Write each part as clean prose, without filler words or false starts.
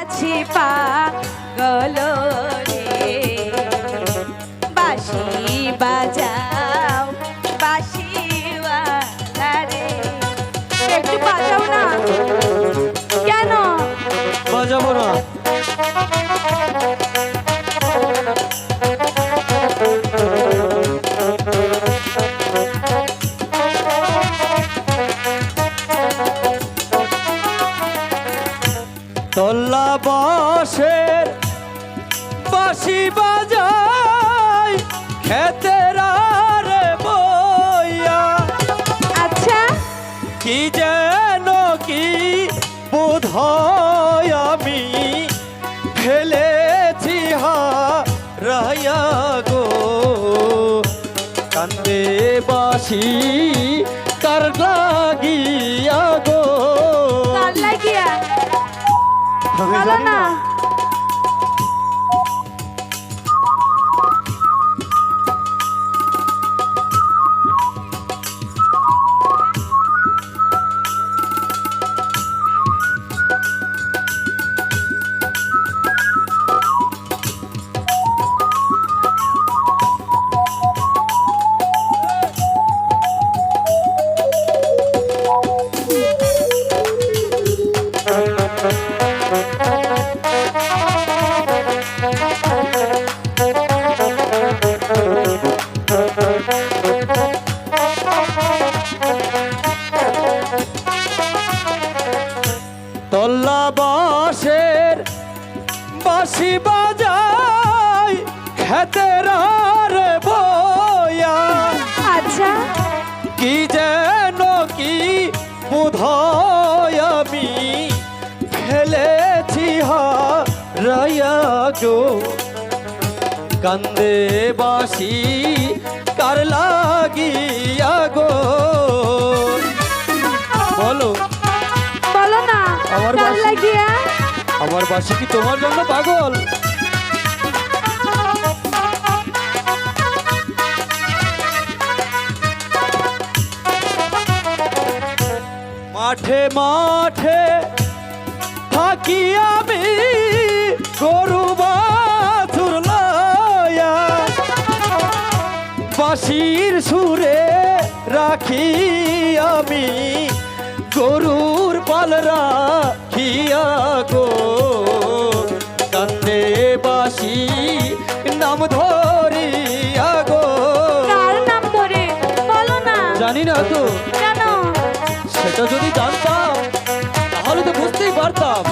আছি পাগল রে বাঁশি বাজাও বাঁশিওয়ালা রে একটু বাজাও না কেন বাজাবো না তল্লা বাঁশের বাঁশি বাজাই খেতের রে বইয়া আচ্ছা কি যেন কি বোধ হয় আমি ফেলেছি হারাইয়া গো কান্দে বাঁশি কার লাগিয়া গো কার লাগিয়া আমি বলো জানি না না। তল্লা বাঁশের বাঁশি বাজাই খেতের রে বইয়া আচ্ছা কি যেন কি বোধ হয় আমি ফেলেছি হারাইয়া গো কান্দে বাঁশি কার লাগিয়া গো বলো বলো না আমার কার বাঁশি- লাগিয়া আমার বাঁশি কি তোমার জন্য পাগল মাঠে মাঠে থাকি আমি গরু বাছুর লয়া বাঁশির সুরে রাখি আমি গরুর পাল রাখিয়া গো কান্দে বাঁশি নাম ধরিয়া গো কার নাম ধরে বলো না জানি না তো কেন সেটা যদি জানতাম তাহলে তো বুঝতেই পারতাম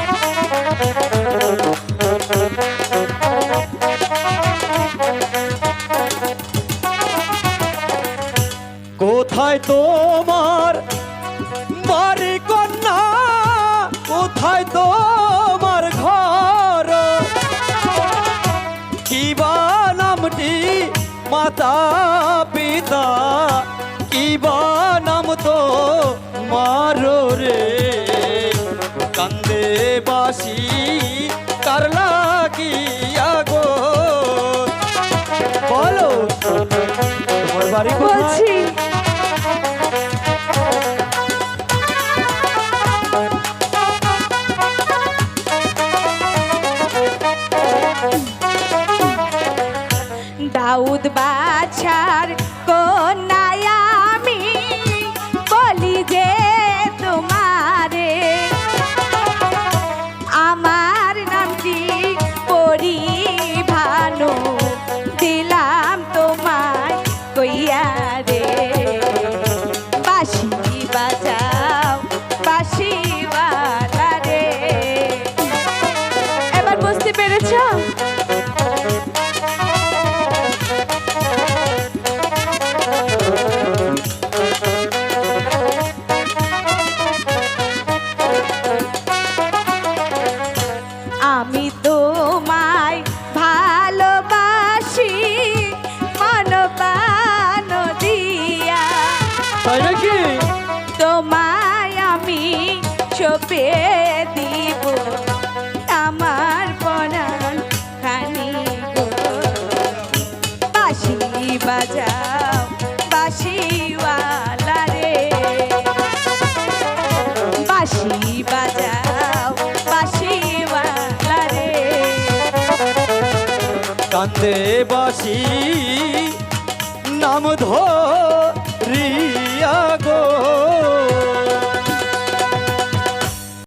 কোথায় তোমার বাড়ি কন্যা কোথায় তোমার ঘর কি বা নামটি মাতা পিতা কি বা নাম তো মারো রে কান্দে বাঁশি কার লাগিয়া গো বলো তোমার বাড়ি কোথায় বলছি দাউদ বাছার কন্যায় আমি বলি যে তোমারে আমার নামটি পরিভানু দিলাম তোমায় কইয়া রে বাঁশি বাজাও বাঁশিওয়ালা রে এবার বুঝতে পেরেছো আমি তোমায় ভালোবাসি মনপ্রাণ দিয়া তাই নাকি তোমায় আমি চোপে দিব আমার পরাণ খানি গো বাঁশি বাজাও বাঁশিওয়ালা রে বাঁশি বাজাও বাঁশিওয়ালা কান্তে বাসি নাম ধরে